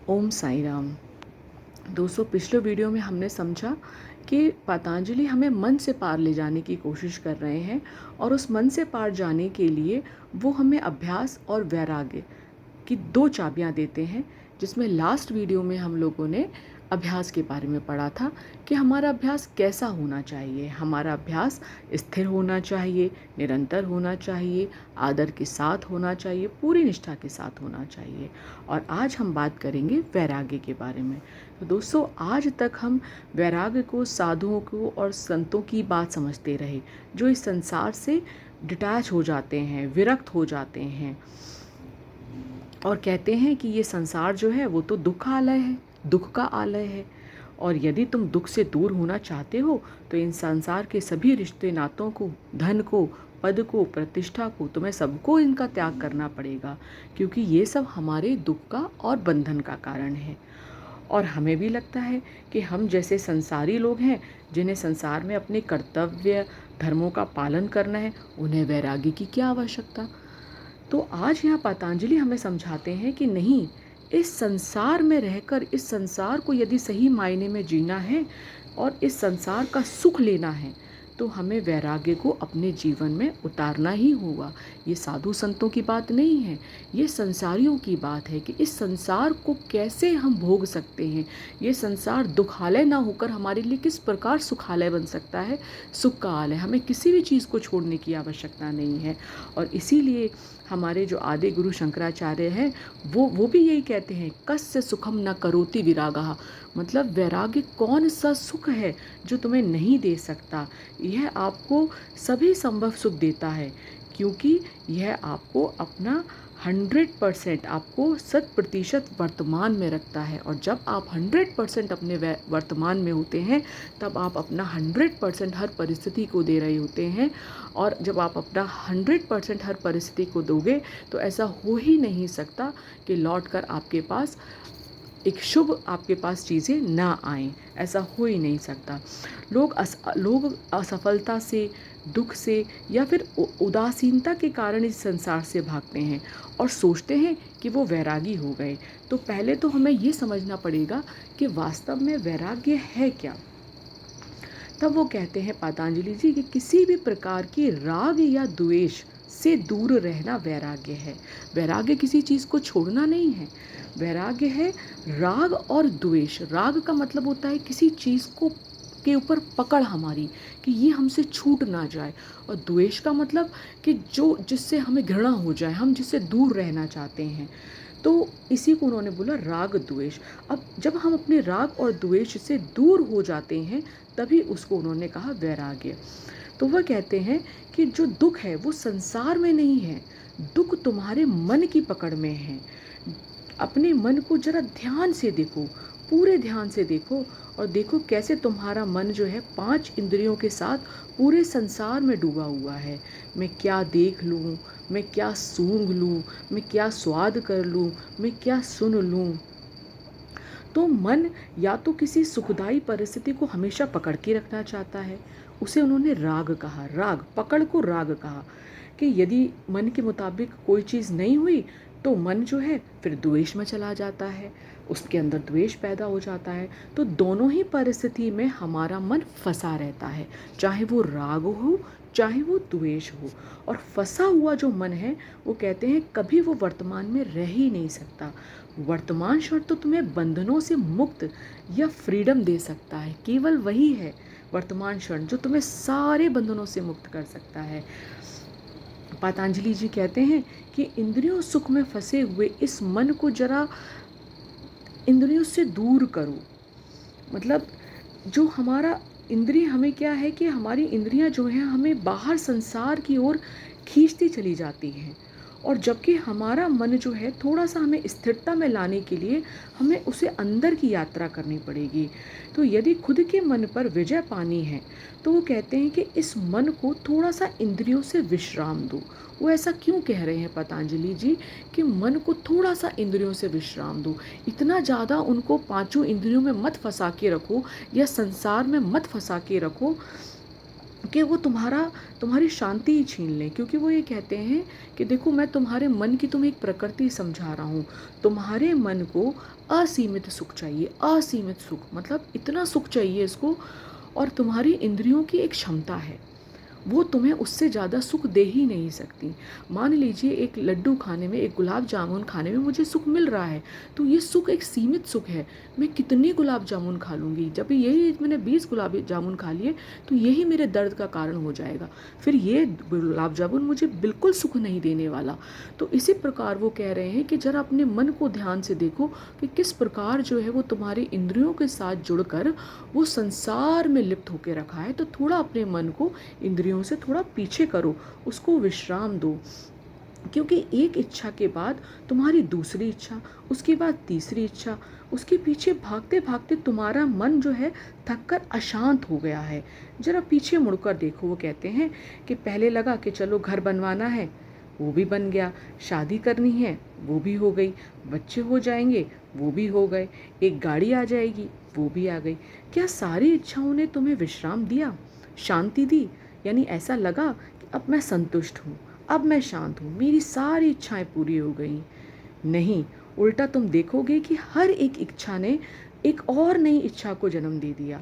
ओम साई राम। दोस्तों, पिछले वीडियो में हमने समझा कि पतंजलि हमें मन से पार ले जाने की कोशिश कर रहे हैं और उस मन से पार जाने के लिए वो हमें अभ्यास और वैराग्य की दो चाबियां देते हैं। जिसमें लास्ट वीडियो में हम लोगों ने अभ्यास के बारे में पढ़ा था कि हमारा अभ्यास कैसा होना चाहिए। हमारा अभ्यास स्थिर होना चाहिए, निरंतर होना चाहिए, आदर के साथ होना चाहिए, पूरी निष्ठा के साथ होना चाहिए। और आज हम बात करेंगे वैराग्य के बारे में। तो दोस्तों, आज तक हम वैराग्य को साधुओं को और संतों की बात समझते रहे, जो इस संसार से डिटैच हो जाते हैं, विरक्त हो जाते हैं और कहते हैं कि ये संसार जो है वो तो दुख आलय है, दुख का आलय है। और यदि तुम दुख से दूर होना चाहते हो तो इन संसार के सभी रिश्ते नातों को, धन को, पद को, प्रतिष्ठा को, तुम्हें सबको इनका त्याग करना पड़ेगा, क्योंकि ये सब हमारे दुख का और बंधन का कारण है। और हमें भी लगता है कि हम जैसे संसारी लोग हैं, जिन्हें संसार में अपने कर्तव्य धर्मों का पालन करना है, उन्हें वैराग्य की क्या आवश्यकता। तो आज यहाँ पतंजलि हमें समझाते हैं कि नहीं, इस संसार में रहकर इस संसार को यदि सही मायने में जीना है और इस संसार का सुख लेना है तो हमें वैराग्य को अपने जीवन में उतारना ही होगा। ये साधु संतों की बात नहीं है, ये संसारियों की बात है कि इस संसार को कैसे हम भोग सकते हैं। ये संसार दुखालय ना होकर हमारे लिए किस प्रकार सुखालय बन सकता है, सुख का आलय। हमें किसी भी चीज़ को छोड़ने की आवश्यकता नहीं है। और इसीलिए हमारे जो आदि गुरु शंकराचार्य हैं, वो भी यही कहते हैं, कस्य सुखम न करोति विरागः। मतलब वैराग्य कौन सा सुख है जो तुम्हें नहीं दे सकता। यह आपको सभी संभव सुख देता है, क्योंकि यह आपको अपना 100%, आपको 100% वर्तमान में रखता है। और जब आप 100% अपने वर्तमान में होते हैं, तब आप अपना 100% हर परिस्थिति को दे रहे होते हैं। और जब आप अपना 100% हर परिस्थिति को दोगे तो ऐसा हो ही नहीं सकता कि लौट कर आपके पास एक शुभ आपके पास चीज़ें ना आएं। ऐसा हो ही नहीं सकता। लोग असफलता से, दुख से या फिर उदासीनता के कारण इस संसार से भागते हैं और सोचते हैं कि वो वैरागी हो गए। तो पहले तो हमें ये समझना पड़ेगा कि वास्तव में वैराग्य है क्या। तब वो कहते हैं पतंजलि जी कि किसी भी प्रकार की राग या द्वेष से दूर रहना वैराग्य है। वैराग्य किसी चीज़ को छोड़ना नहीं है, वैराग्य है राग और द्वेष। राग का मतलब होता है किसी चीज़ को के ऊपर पकड़ हमारी, कि ये हमसे छूट ना जाए। और द्वेष का मतलब कि जो जिससे हमें घृणा हो जाए, हम जिससे दूर रहना चाहते हैं। तो इसी को उन्होंने बोला राग द्वेष। अब जब हम अपने राग और द्वेष से दूर हो जाते हैं, तभी उसको उन्होंने कहा वैराग्य। तो वह कहते हैं कि जो दुख है वो संसार में नहीं है, दुख तुम्हारे मन की पकड़ में है। अपने मन को जरा ध्यान से देखो, पूरे ध्यान से देखो, और देखो कैसे तुम्हारा मन जो है 5 इंद्रियों के साथ पूरे संसार में डूबा हुआ है। मैं क्या देख लूँ, मैं क्या सूंघ लूँ, मैं क्या स्वाद कर लूँ, मैं क्या सुन लूँ। तो मन या तो किसी सुखदायी परिस्थिति को हमेशा पकड़ के रखना चाहता है, उसे उन्होंने राग कहा। राग, पकड़ को राग कहा। कि यदि मन के मुताबिक कोई चीज़ नहीं हुई तो मन जो है फिर द्वेष में चला जाता है, उसके अंदर द्वेष पैदा हो जाता है। तो दोनों ही परिस्थिति में हमारा मन फंसा रहता है, चाहे वो राग हो चाहे वो द्वेष हो। और फंसा हुआ जो मन है, वो कहते हैं कभी वो वर्तमान में रह ही नहीं सकता। वर्तमान क्षण तो तुम्हें बंधनों से मुक्त या फ्रीडम दे सकता है, केवल वही है वर्तमान क्षण जो तुम्हें सारे बंधनों से मुक्त कर सकता है। पतंजलि जी कहते हैं कि इंद्रियों सुख में फंसे हुए इस मन को जरा इंद्रियों से दूर करो। मतलब जो हमारा इंद्रिय, हमें क्या है कि हमारी इंद्रियां जो हैं हमें बाहर संसार की ओर खींचती चली जाती हैं। और जबकि हमारा मन जो है थोड़ा सा हमें स्थिरता में लाने के लिए हमें उसे अंदर की यात्रा करनी पड़ेगी। तो यदि खुद के मन पर विजय पानी है तो वो कहते हैं कि इस मन को थोड़ा सा इंद्रियों से विश्राम दो। वो ऐसा क्यों कह रहे हैं पतंजलि जी कि मन को थोड़ा सा इंद्रियों से विश्राम दो। इतना ज़्यादा उनको 5 इंद्रियों में मत फंसा के रखो या संसार में मत फंसा के रखो कि वो तुम्हारी शांति ही छीन लें। क्योंकि वो ये कहते हैं कि देखो, मैं तुम्हारे मन की तुम्हें एक प्रकृति समझा रहा हूँ। तुम्हारे मन को असीमित सुख चाहिए, असीमित सुख, मतलब इतना सुख चाहिए इसको। और तुम्हारी इंद्रियों की एक क्षमता है, वो तुम्हें उससे ज़्यादा सुख दे ही नहीं सकती। मान लीजिए एक लड्डू खाने में, एक गुलाब जामुन खाने में मुझे सुख मिल रहा है, तो ये सुख एक सीमित सुख है। मैं कितने गुलाब जामुन खा लूँगी, जब यही मैंने 20 गुलाब जामुन खा लिए तो यही मेरे दर्द का कारण हो जाएगा। फिर ये गुलाब जामुन मुझे बिल्कुल सुख नहीं देने वाला। तो इसी प्रकार वो कह रहे हैं कि जरा अपने मन को ध्यान से देखो कि किस प्रकार जो है वो तुम्हारी इंद्रियों के साथ जुड़कर वो संसार में लिप्त होकर रखा है। तो थोड़ा अपने मन को इंद्रियों से थोड़ा पीछे करो, उसको विश्राम दो। क्योंकि एक इच्छा के बाद तुम्हारी दूसरी इच्छा, उसके बाद तीसरी इच्छा, उसके पीछे भागते भागते तुम्हारा मन जो है थक कर अशांत हो गया है। जरा पीछे मुड़कर देखो। वो कहते हैं कि पहले लगा कि चलो घर बनवाना है, वो भी बन गया, शादी करनी है, वो भी हो गई, बच्चे हो जाएंगे, वो भी हो गए, एक गाड़ी आ जाएगी, वो भी आ गई। क्या सारी इच्छाओं ने तुम्हें विश्राम दिया, शांति दी? यानी ऐसा लगा कि अब मैं संतुष्ट हूँ, अब मैं शांत हूँ, मेरी सारी इच्छाएं पूरी हो गई? नहीं, उल्टा तुम देखोगे कि हर एक इच्छा ने एक और नई इच्छा को जन्म दे दिया।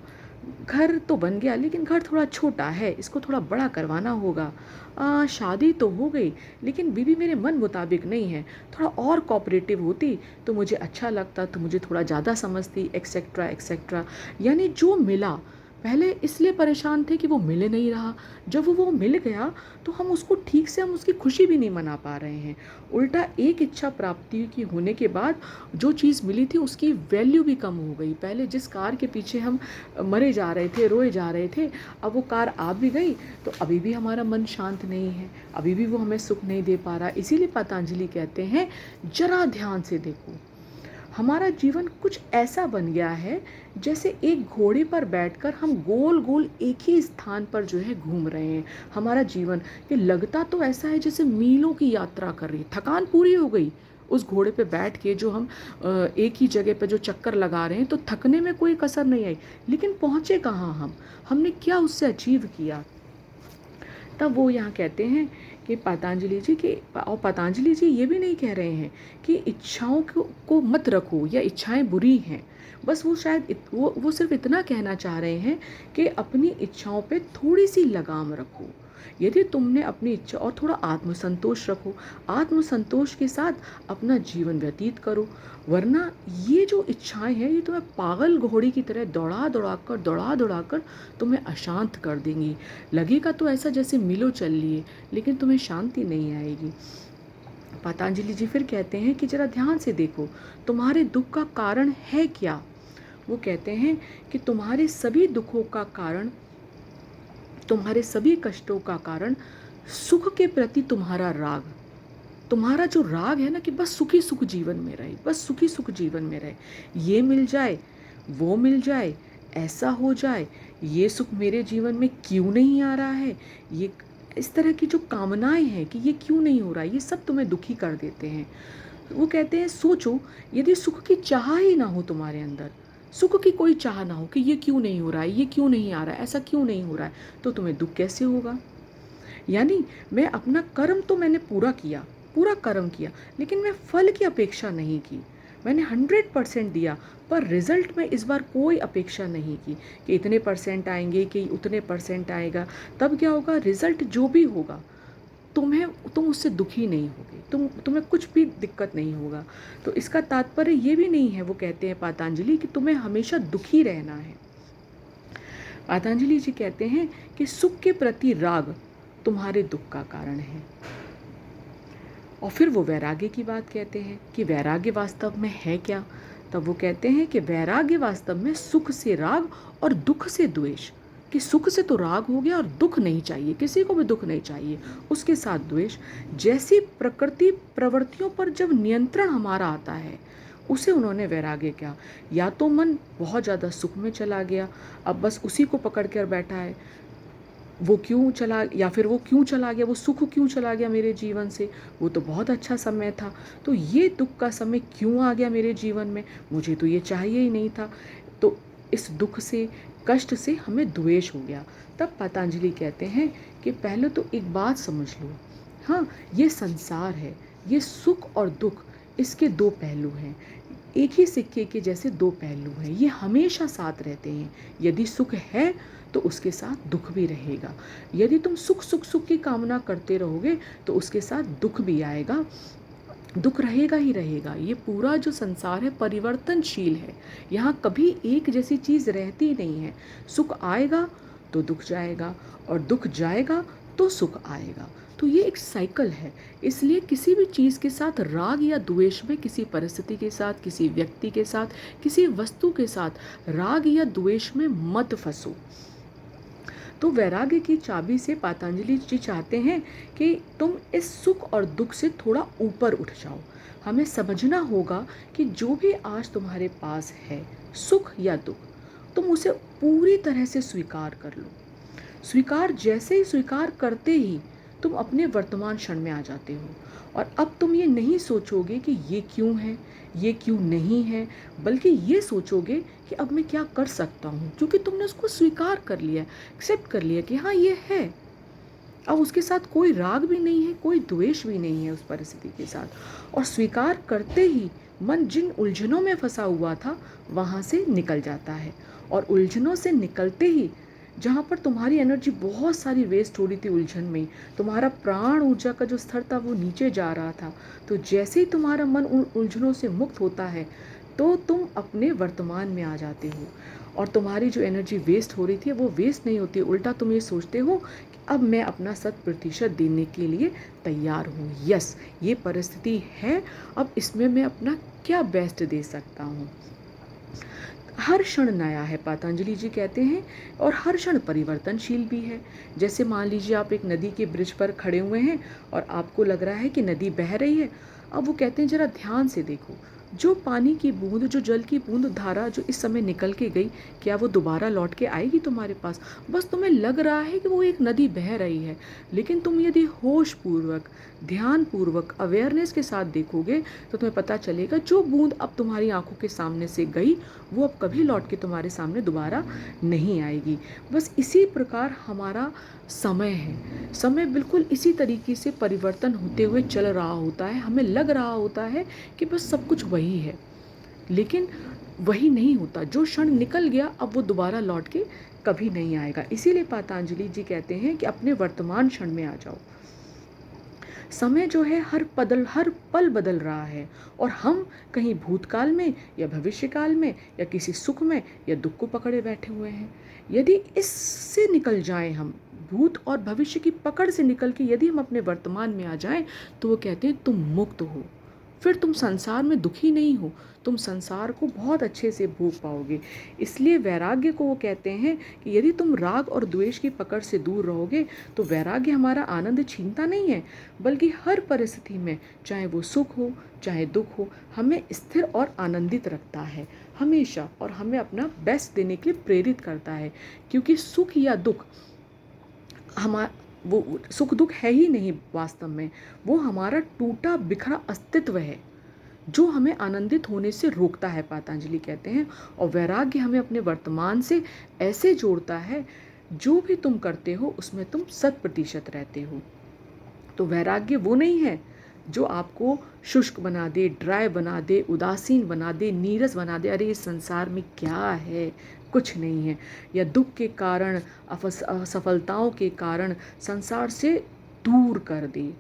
घर तो बन गया, लेकिन घर थोड़ा छोटा है, इसको थोड़ा बड़ा करवाना होगा। शादी तो हो गई, लेकिन बीवी मेरे मन मुताबिक नहीं है, थोड़ा और कोऑपरेटिव होती तो मुझे अच्छा लगता, तो मुझे थोड़ा ज़्यादा समझती, एक्सेट्रा एक्सेट्रा। यानी जो मिला, पहले इसलिए परेशान थे कि वो मिल नहीं रहा, जब वो मिल गया तो हम उसको ठीक से, हम उसकी खुशी भी नहीं मना पा रहे हैं। उल्टा एक इच्छा प्राप्ति की होने के बाद जो चीज़ मिली थी उसकी वैल्यू भी कम हो गई। पहले जिस कार के पीछे हम मरे जा रहे थे, रोए जा रहे थे, अब वो कार आ भी गई तो अभी भी हमारा मन शांत नहीं है, अभी भी वो हमें सुख नहीं दे पा रहा। इसीलिए पतंजलि कहते हैं जरा ध्यान से देखो, हमारा जीवन कुछ ऐसा बन गया है जैसे एक घोड़े पर बैठकर हम गोल गोल एक ही स्थान पर जो है घूम रहे हैं। हमारा जीवन ये लगता तो ऐसा है जैसे मीलों की यात्रा कर रही है, थकान पूरी हो गई उस घोड़े पे बैठ के, जो हम एक ही जगह पे जो चक्कर लगा रहे हैं, तो थकने में कोई कसर नहीं आई। लेकिन पहुँचे कहाँ हम, हमने क्या उससे अचीव किया? तब वो यहाँ कहते हैं कि पतंजलि जी के, और पतंजलि जी ये भी नहीं कह रहे हैं कि इच्छाओं को मत रखो या इच्छाएं बुरी हैं। बस वो शायद वो सिर्फ इतना कहना चाह रहे हैं कि अपनी इच्छाओं पे थोड़ी सी लगाम रखो। यदि तुमने अपनी इच्छा, और थोड़ा आत्मसंतोष रखो, आत्मसंतोष के साथ अपना जीवन व्यतीत करो। वरना ये जो इच्छाएं हैं ये तुम्हें पागल घोड़ी की तरह दौड़ा दौड़ा कर तुम्हें अशांत कर देंगी। लगेगा तो ऐसा जैसे मिलो चल लिए, लेकिन तुम्हें शांति नहीं आएगी। पतंजलि जी फिर कहते हैं कि जरा ध्यान से देखो, तुम्हारे दुख का कारण है क्या? वो कहते हैं कि तुम्हारे सभी दुखों का कारण, तुम्हारे सभी कष्टों का कारण सुख के प्रति तुम्हारा राग, तुम्हारा जो राग है ना, कि बस सुखी सुख जीवन में रहे, बस सुखी सुख जीवन में रहे, ये मिल जाए, वो मिल जाए, ऐसा हो जाए, ये सुख मेरे जीवन में क्यों नहीं आ रहा है, ये इस तरह की जो कामनाएं हैं कि ये क्यों नहीं हो रहा है, ये सब तुम्हें दुखी कर देते हैं। वो कहते हैं सोचो, यदि सुख की चाह ही ना हो तुम्हारे अंदर, सुख की कोई चाह ना हो कि ये क्यों नहीं हो रहा है, ये क्यों नहीं आ रहा है, ऐसा क्यों नहीं हो रहा है, तो तुम्हें दुख कैसे होगा? यानी मैं अपना कर्म तो मैंने पूरा किया, पूरा कर्म किया, लेकिन मैं फल की अपेक्षा नहीं की। मैंने 100% दिया, पर रिजल्ट में इस बार कोई अपेक्षा नहीं की कि इतने परसेंट आएंगे, कि उतने परसेंट आएगा। तब क्या होगा, रिजल्ट जो भी होगा, तुम उससे दुखी नहीं होगे, तुम्हें कुछ भी दिक्कत नहीं होगा। तो इसका तात्पर्य ये भी नहीं है, वो कहते हैं पतंजलि, कि तुम्हें हमेशा दुखी रहना है। पतंजलि जी कहते हैं कि सुख के प्रति राग तुम्हारे दुख का कारण है। और फिर वो वैराग्य की बात कहते हैं कि वैराग्य वास्तव में है क्या? तब वो कहते हैं कि वैराग्य वास्तव में सुख से राग और दुख से द्वेष, कि सुख से तो राग हो गया और दुख नहीं चाहिए, किसी को भी दुख नहीं चाहिए, उसके साथ द्वेष। जैसी प्रकृति प्रवृत्तियों पर जब नियंत्रण हमारा आता है, उसे उन्होंने वैराग्य क्या। या तो मन बहुत ज़्यादा सुख में चला गया, अब बस उसी को पकड़ कर बैठा है, वो क्यों चला, या फिर वो क्यों चला गया, वो सुख क्यों चला गया मेरे जीवन से, वो तो बहुत अच्छा समय था, तो ये दुख का समय क्यों आ गया मेरे जीवन में, मुझे तो ये चाहिए ही नहीं था। तो इस दुख से कष्ट से हमें द्वेष हो गया। तब पतंजलि कहते हैं कि पहले तो एक बात समझ लो, हाँ, ये संसार है, ये सुख और दुख, इसके दो पहलू हैं। एक ही सिक्के के जैसे दो पहलू हैं, ये हमेशा साथ रहते हैं। यदि सुख है तो उसके साथ दुख भी रहेगा। यदि तुम सुख सुख सुख की कामना करते रहोगे तो उसके साथ दुख भी आएगा, दुख रहेगा ही रहेगा। ये पूरा जो संसार है परिवर्तनशील है, यहाँ कभी एक जैसी चीज़ रहती नहीं है। सुख आएगा तो दुख जाएगा, और दुख जाएगा तो सुख आएगा। तो ये एक साइकिल है। इसलिए किसी भी चीज़ के साथ राग या द्वेष में, किसी परिस्थिति के साथ, किसी व्यक्ति के साथ, किसी वस्तु के साथ राग या द्वेष में मत फंसो। तो वैराग्य की चाबी से पतंजलि जी चाहते हैं कि तुम इस सुख और दुख से थोड़ा ऊपर उठ जाओ। हमें समझना होगा कि जो भी आज तुम्हारे पास है, सुख या दुख, तुम उसे पूरी तरह से स्वीकार कर लो। स्वीकार, जैसे ही स्वीकार करते ही तुम अपने वर्तमान क्षण में आ जाते हो। और अब तुम ये नहीं सोचोगे कि ये क्यों है, ये क्यों नहीं है, बल्कि ये सोचोगे कि अब मैं क्या कर सकता हूँ, क्योंकि तुमने उसको स्वीकार कर लिया, एक्सेप्ट कर लिया कि हाँ ये है। अब उसके साथ कोई राग भी नहीं है, कोई द्वेष भी नहीं है उस परिस्थिति के साथ। और स्वीकार करते ही मन जिन उलझनों में फंसा हुआ था वहाँ से निकल जाता है। और उलझनों से निकलते ही, जहाँ पर तुम्हारी एनर्जी बहुत सारी वेस्ट हो रही थी उलझन में, तुम्हारा प्राण ऊर्जा का जो स्तर था वो नीचे जा रहा था, तो जैसे ही तुम्हारा मन उन उलझनों से मुक्त होता है तो तुम अपने वर्तमान में आ जाते हो। और तुम्हारी जो एनर्जी वेस्ट हो रही थी वो वेस्ट नहीं होती, उल्टा तुम ये सोचते हो कि अब मैं अपना 100% देने के लिए तैयार हूँ। यस, ये परिस्थिति है, अब इसमें मैं अपना क्या बेस्ट दे सकता हूँ। हर क्षण नया है, पतंजलि जी कहते हैं, और हर क्षण परिवर्तनशील भी है। जैसे मान लीजिए आप एक नदी के ब्रिज पर खड़े हुए हैं और आपको लग रहा है कि नदी बह रही है। अब वो कहते हैं जरा ध्यान से देखो, जो पानी की बूंद, जो जल की बूंद धारा जो इस समय निकल के गई, क्या वो दोबारा लौट के आएगी तुम्हारे पास? बस तुम्हें लग रहा है कि वो एक नदी बह रही है, लेकिन तुम यदि होश पूर्वक, ध्यान पूर्वक, अवेयरनेस के साथ देखोगे तो तुम्हें पता चलेगा जो बूंद अब तुम्हारी आंखों के सामने से गई वो अब कभी लौट के तुम्हारे सामने दोबारा नहीं आएगी। बस इसी प्रकार हमारा समय है, समय बिल्कुल इसी तरीके से परिवर्तन होते हुए चल रहा होता है। हमें लग रहा होता है कि बस सब कुछ वही है, लेकिन वही नहीं होता। जो क्षण निकल गया अब वो दोबारा लौट के कभी नहीं आएगा। इसीलिए पतंजलि जी कहते हैं कि अपने वर्तमान क्षण में आ जाओ। समय जो है हर पल बदल रहा है, और हम कहीं भूतकाल में या भविष्यकाल में या किसी सुख में या दुख को पकड़े बैठे हुए हैं। यदि इससे निकल जाएं, हम भूत और भविष्य की पकड़ से निकल के यदि हम अपने वर्तमान में आ जाएं, तो वो कहते हैं तुम मुक्त हो। फिर तुम संसार में दुखी नहीं हो, तुम संसार को बहुत अच्छे से भोग पाओगे। इसलिए वैराग्य को वो कहते हैं कि यदि तुम राग और द्वेष की पकड़ से दूर रहोगे तो वैराग्य हमारा आनंद छीनता नहीं है, बल्कि हर परिस्थिति में, चाहे वो सुख हो चाहे दुख हो, हमें स्थिर और आनंदित रखता है हमेशा, और हमें अपना बेस्ट देने के लिए प्रेरित करता है। क्योंकि सुख या दुख हमारा, वो सुख दुख है ही नहीं वास्तव में, वो हमारा टूटा बिखरा अस्तित्व है जो हमें आनंदित होने से रोकता है, पतंजलि कहते हैं। और वैराग्य हमें अपने वर्तमान से ऐसे जोड़ता है, जो भी तुम करते हो उसमें तुम 100% रहते हो। तो वैराग्य वो नहीं है जो आपको शुष्क बना दे, ड्राई बना दे, उदासीन बना दे, नीरस बना दे, अरे इस संसार में क्या है, कुछ नहीं है। या दुख के कारण, असफलताओं के कारण संसार से दूर कर दे।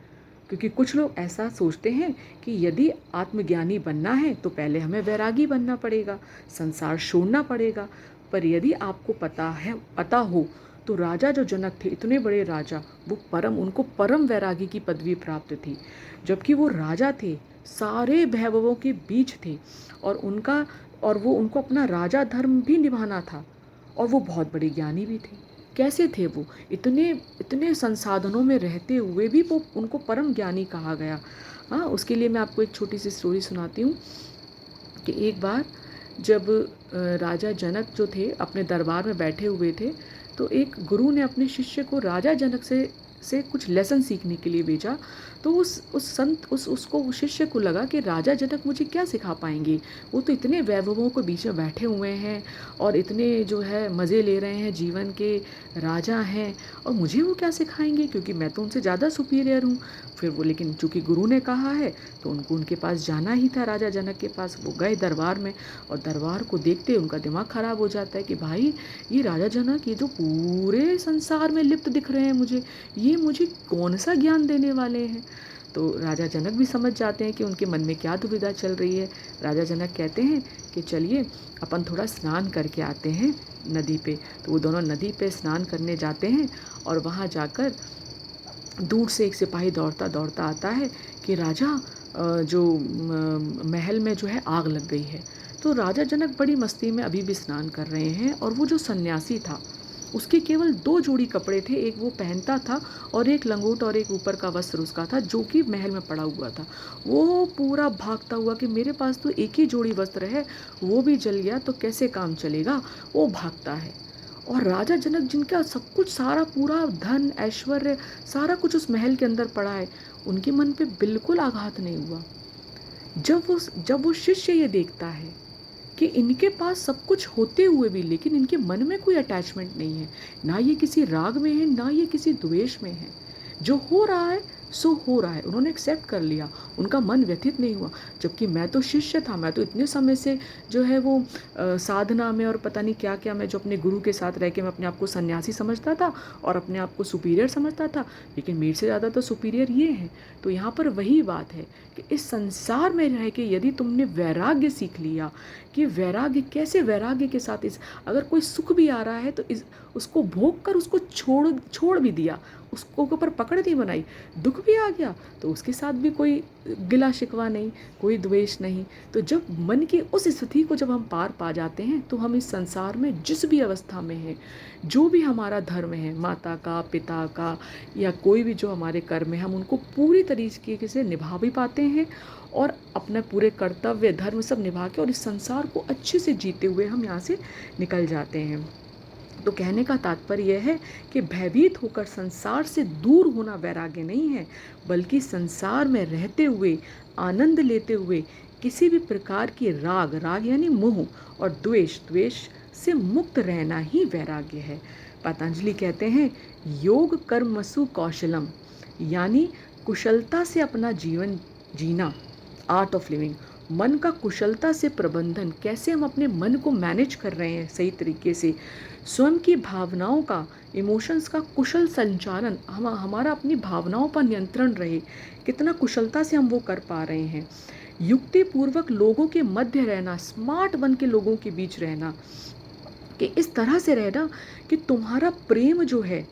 क्योंकि कुछ लोग ऐसा सोचते हैं कि यदि आत्मज्ञानी बनना है तो पहले हमें वैरागी बनना पड़ेगा, संसार छोड़ना पड़ेगा। पर यदि आपको पता हो तो राजा जो जनक थे, इतने बड़े राजा, वो उनको परम वैरागी की पदवी प्राप्त थी। जबकि वो राजा थे, सारे वैभवों के बीच थे, और वो उनको अपना राजा धर्म भी निभाना था, और वो बहुत बड़े ज्ञानी भी थे। कैसे थे वो? इतने संसाधनों में रहते हुए भी वो उनको परम ज्ञानी कहा गया। हाँ, उसके लिए मैं आपको एक छोटी सी स्टोरी सुनाती हूँ कि एक बार जब राजा जनक जो थे अपने दरबार में बैठे हुए थे, तो एक गुरु ने अपने शिष्य को राजा जनक से कुछ लेसन सीखने के लिए भेजा। तो उस संत उस शिष्य को लगा कि राजा जनक मुझे क्या सिखा पाएंगे, वो तो इतने वैभवों के बीच में बैठे हुए हैं और इतने जो है मज़े ले रहे हैं जीवन के, राजा हैं, और मुझे वो क्या सिखाएंगे क्योंकि मैं तो उनसे ज़्यादा सुपीरियर हूँ। फिर वो, लेकिन चूंकि गुरु ने कहा है तो उनको उनके पास जाना ही था, राजा जनक के पास। वो गए दरबार में, और दरबार को देखते उनका दिमाग ख़राब हो जाता है कि भाई ये राजा जनक, ये जो पूरे संसार में लिप्त दिख रहे हैं मुझे, ये मुझे कौन सा ज्ञान देने वाले हैं। तो राजा जनक भी समझ जाते हैं कि उनके मन में क्या दुविधा चल रही है। राजा जनक कहते हैं कि चलिए अपन थोड़ा स्नान करके आते हैं नदी पे। तो वो दोनों नदी पे स्नान करने जाते हैं, और वहाँ जाकर दूर से एक सिपाही दौड़ता दौड़ता आता है कि राजा जो महल में जो है आग लग गई है। तो राजा जनक बड़ी मस्ती में अभी भी स्नान कर रहे हैं, और वो जो सन्यासी था उसके केवल 2 जोड़ी कपड़े थे, एक वो पहनता था और एक लंगोट और एक ऊपर का वस्त्र उसका था जो कि महल में पड़ा हुआ था। वो पूरा भागता हुआ कि मेरे पास तो एक ही जोड़ी वस्त्र है, वो भी जल गया तो कैसे काम चलेगा, वो भागता है। और राजा जनक जिनका सब कुछ, सारा पूरा धन ऐश्वर्य सारा कुछ उस महल के अंदर पड़ा है, उनके मन पे बिल्कुल आघात नहीं हुआ। जब वो शिष्य ये देखता है कि इनके पास सब कुछ होते हुए भी लेकिन इनके मन में कोई अटैचमेंट नहीं है, ना ये किसी राग में है ना ये किसी द्वेष में है, जो हो रहा है सो हो रहा है, उन्होंने एक्सेप्ट कर लिया, उनका मन व्यथित नहीं हुआ। जबकि मैं तो शिष्य था, मैं तो इतने समय से जो है वो साधना में और पता नहीं क्या क्या, मैं जो अपने गुरु के साथ रह के मैं अपने आप को सन्यासी समझता था और अपने आप को सुपीरियर समझता था, लेकिन मेरे से ज़्यादा तो सुपीरियर ये हैं। तो यहाँ पर वही बात है कि इस संसार में रह के यदि तुमने वैराग्य सीख लिया कि वैराग्य कैसे, वैराग्य के साथ अगर कोई सुख भी आ रहा है तो उसको भोग कर उसको छोड़ भी दिया, उसको ऊपर पकड़ नहीं बनाई, दुख भी आ गया तो उसके साथ भी कोई गिला शिकवा नहीं, कोई द्वेष नहीं। तो जब मन की उस स्थिति को जब हम पार पा जाते हैं तो हम इस संसार में जिस भी अवस्था में हैं, जो भी हमारा धर्म है, माता का, पिता का, या कोई भी जो हमारे कर्म है, हम उनको पूरी तरीके से निभा भी पाते हैं, और अपने पूरे कर्तव्य धर्म सब निभा के और इस संसार को अच्छे से जीते हुए हम यहाँ से निकल जाते हैं। तो कहने का तात्पर्य यह है कि भयभीत होकर संसार से दूर होना वैराग्य नहीं है, बल्कि संसार में रहते हुए, आनंद लेते हुए, किसी भी प्रकार की राग यानी मोह और द्वेष से मुक्त रहना ही वैराग्य है। पतंजलि कहते हैं योग कर्मसु कौशलम, यानी कुशलता से अपना जीवन जीना, आर्ट ऑफ लिविंग। मन का कुशलता से प्रबंधन, कैसे हम अपने मन को मैनेज कर रहे हैं सही तरीके से, स्वयं की भावनाओं का, इमोशंस का कुशल संचालन, हमारा अपनी भावनाओं पर नियंत्रण रहे, कितना कुशलता से हम वो कर पा रहे हैं। युक्ति पूर्वक लोगों के मध्य रहना, स्मार्ट बन के लोगों के बीच रहना, कि इस तरह से रहना कि तुम्हारा प्रेम जो है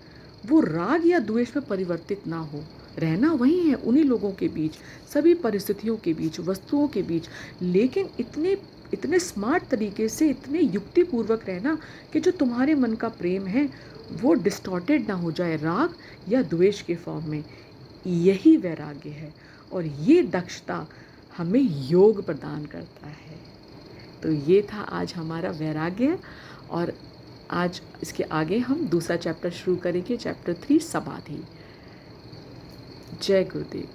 वो राग या द्वेष में परिवर्तित ना हो। रहना वही है, उन्हीं लोगों के बीच, सभी परिस्थितियों के बीच, वस्तुओं के बीच, लेकिन इतने स्मार्ट तरीके से, इतने युक्तिपूर्वक रहना कि जो तुम्हारे मन का प्रेम है वो डिस्टॉर्टेड ना हो जाए राग या द्वेष के फॉर्म में। यही वैराग्य है, और ये दक्षता हमें योग प्रदान करता है। तो ये था आज हमारा वैराग्य, और आज इसके आगे हम दूसरा चैप्टर शुरू करेंगे, चैप्टर 3 समाधि। जय गुरुदेव।